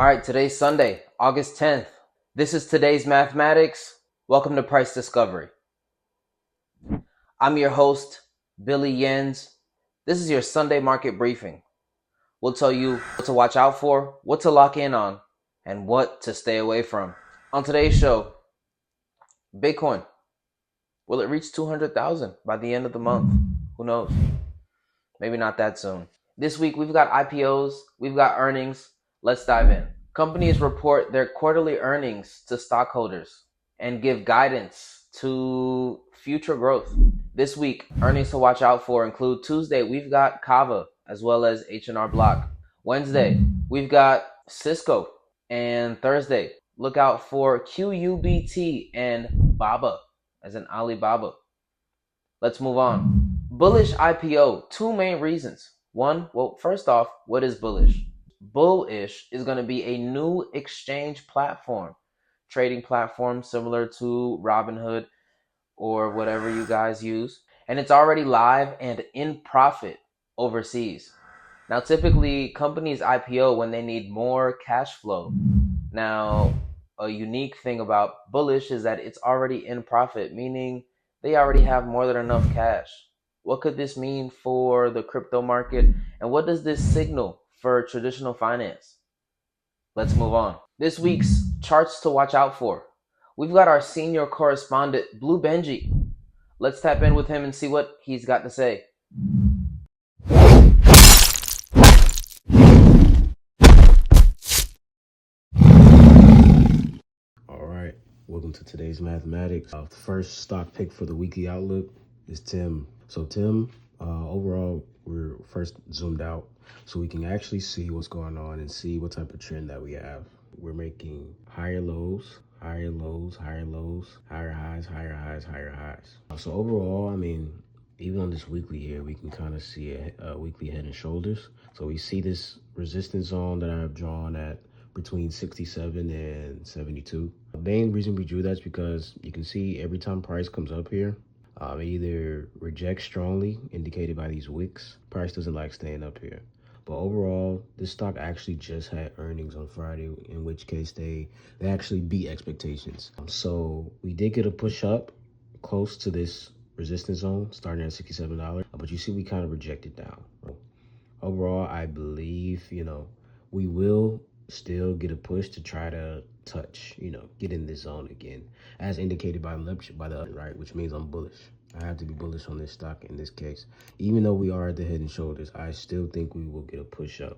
All right, today's Sunday, August 10th. This is today's mathematics. Welcome to Price Discovery. I'm your host, Billy Yenz. This is your Sunday market briefing. We'll tell you what to watch out for, what to lock in on, and what to stay away from. On today's show, Bitcoin. Will it reach 200,000 by the end of the month? Who knows? Maybe not that soon. This week, we've got IPOs, we've got earnings. Let's dive in. Companies report their quarterly earnings to stockholders and give guidance to future growth. This week, earnings to watch out for include Tuesday, we've got Kava as well as H&R Block. Wednesday, we've got Cisco. And Thursday, look out for QUBT and Baba, as in Alibaba. Let's move on. Bullish IPO, two main reasons. One, well, first off, what is bullish? Bullish is going to be a new exchange platform, trading platform similar to Robinhood or whatever you guys use. And it's already live and in profit overseas. Now, typically, companies IPO when they need more cash flow. Now, a unique thing about bullish is that it's already in profit, meaning they already have more than enough cash. What could this mean for the crypto market? And what does this signal for traditional finance? Let's move on. This week's charts to watch out for. We've got our senior correspondent, Blue Benji. Let's tap in with him and see what he's got to say. All right, welcome to today's mathematics. The first stock pick for the weekly outlook is Tim. So Tim, overall, we're first zoomed out so we can actually see what's going on and see what type of trend that we have. We're making higher lows, higher lows, higher lows, higher highs, higher highs, higher highs. So overall, I mean, even on this weekly here, we can kind of see a weekly head and shoulders. So we see this resistance zone that I've drawn at between 67 and 72. The main reason we drew that is because you can see every time price comes up here, it either rejects strongly, indicated by these wicks. Price doesn't like staying up here. But overall, this stock actually just had earnings on Friday, in which case they actually beat expectations. So we did get a push up close to this resistance zone, starting at $67. But you see we kind of rejected down. Overall, I believe, we will still get a push to try to touch, get in this zone again, as indicated by the right, which means I'm bullish. I have to be bullish on this stock in this case. Even though we are at the head and shoulders, I still think we will get a push up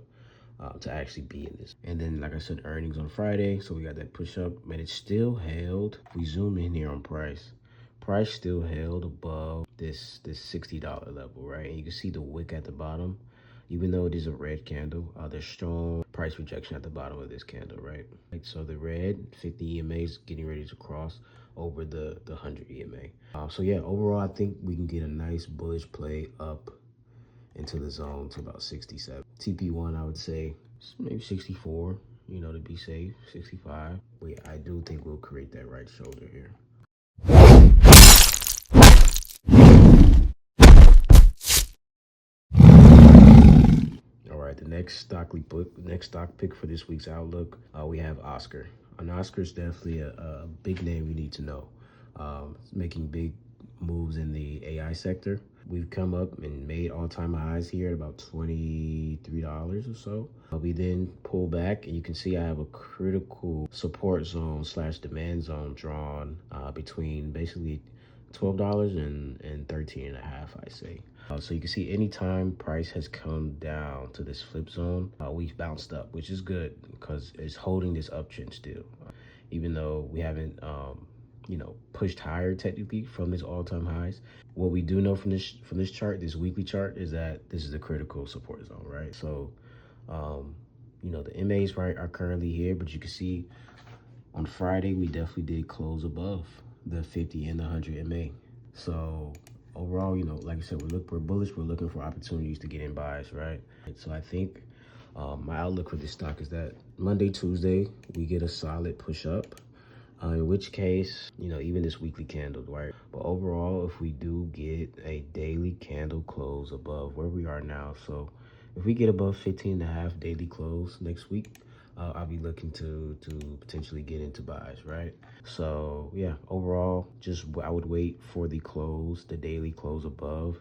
to actually be in this. And then, like I said, earnings on Friday, so we got that push up, but it still held. If we zoom in here on price still held above this $60 level, right? And you can see the wick at the bottom. Even though it is a red candle, there's strong price rejection at the bottom of this candle, right? So the red 50 EMA is getting ready to cross over the 100 EMA. So yeah, overall, I think we can get a nice bullish play up into the zone to about 67. TP1, I would say maybe 64, to be safe, 65. But yeah, I do think we'll create that right shoulder here. The next stock pick for this week's outlook, we have Oscar. And Oscar is definitely a big name we need to know. Making big moves in the AI sector. We've come up and made all-time highs here at about $23 or so. We then pull back, and you can see I have a critical support zone / demand zone drawn between basically $12 and 13.5, I say. So you can see anytime price has come down to this flip zone, we've bounced up, which is good because it's holding this uptrend still. Even though we haven't, pushed higher technically from this all-time highs. What we do know from this chart, this weekly chart, is that this is a critical support zone, right? So, the MAs are currently here, but you can see on Friday we definitely did close above the 50 and the 100 MA. So overall, like I said, we're bullish. We're looking for opportunities to get in buys, right? So I think my outlook for this stock is that Monday, Tuesday, we get a solid push up. In which case, even this weekly candle, right? But overall, if we do get a daily candle close above where we are now, so if we get above 15.5 daily close next week, I'll be looking to potentially get into buys, right? So yeah, overall, just I would wait for the daily close above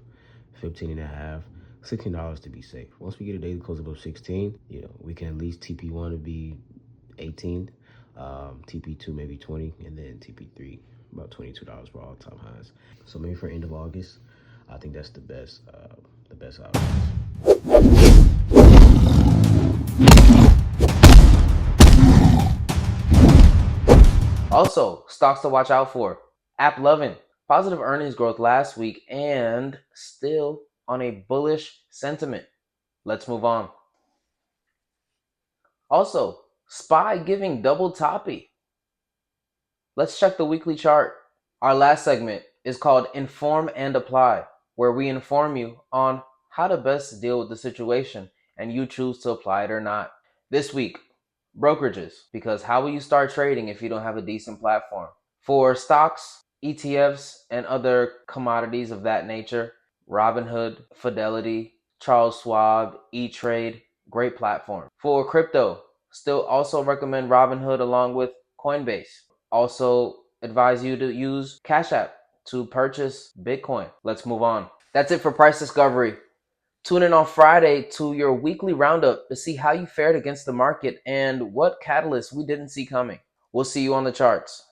15 and a half, $16 to be safe. Once we get a daily close above 16, we can at least TP1 to be 18, TP2 maybe 20, and then TP3 about $22 for all time highs. So maybe for end of August, I think that's the best option. Also, stocks to watch out for. App Lovin', positive earnings growth last week and still on a bullish sentiment. Let's move on. Also, SPY giving double toppy. Let's check the weekly chart. Our last segment is called Inform and Apply, where we inform you on how to best deal with the situation and you choose to apply it or not. This week, brokerages, because how will you start trading if you don't have a decent platform? For stocks, ETFs, and other commodities of that nature, Robinhood, Fidelity, Charles Schwab, E-Trade, great platform. For crypto, still also recommend Robinhood along with Coinbase. Also advise you to use Cash App to purchase Bitcoin. Let's move on. That's it for price discovery. Tune in on Friday to your weekly roundup to see how you fared against the market and what catalysts we didn't see coming. We'll see you on the charts.